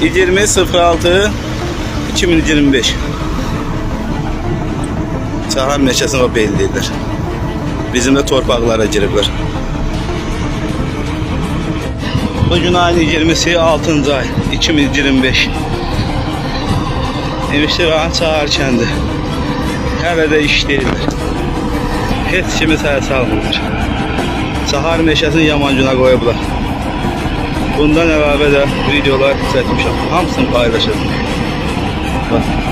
20.06.2025 Çağlar meşəsini o belirləyirlər. Bizim də torpaqlara giriblər. Bugün ayın 20'si 6. ay 2025. Emişli Çağlar kəndi. Hələ də işləyirlər. Heç kimi səs almırlar. Çağlar meşəsini yaman günə qoyublar. Bundan əlavə də videolar çəkmişəm. Hamısını paylaşacağım. Bax.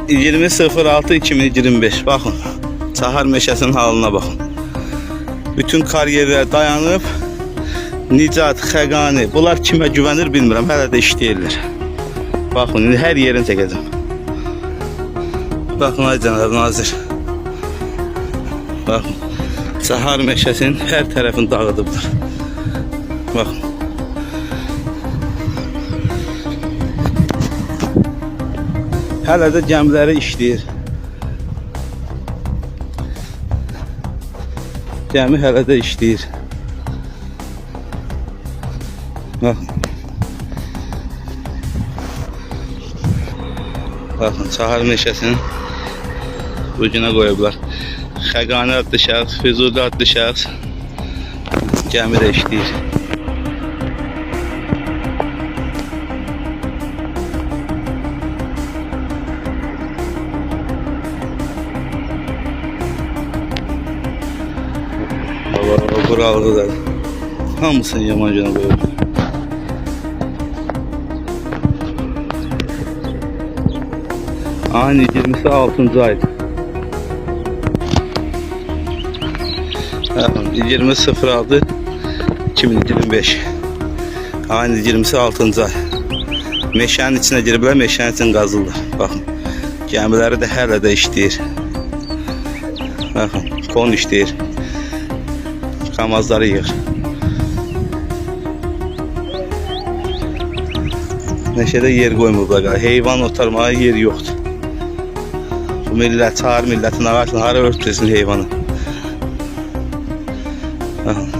...20.06.2025 Baxın, Çağlar meşəsinin halına baxın. Bütün karyerlər dayanıb. Nicat, Xəqani, bunlar kimə güvənir bilmirəm, hələ də işləyirlər. Baxın, indi hər yerini çəkəcəm. Baxın, ay cənab nazir. Baxın, Çağlar meşəsinin hər tərəfini dağıdıblar. Baxın. Hələ də gəmiləri işləyir. Gəmi hələ də işləyir. Baxın. Baxın, Çağlar meşəsinin ucuna qoyublar. Xəqani adlı şəxs, Füzuli adlı şəxs gəmi də işləyir. Buralıdır. Hamısını yaman günə qoyub. Ayın 20'si 6. aydı. 20.06.2025 Ayın 20'si 6. ay. Meşənin içinə giriblər, meşənin içini qazırlar. Baxın, gəmiləri də hələ də işləyir. Baxın, kon işləyir. Kamazları yığır. Meşədə yer qoymurlar. Heyvan otarmağa yer yoxdur. Bu millət, Çağlar millətin ağacını hara örtürsün heyvanı. Baxın.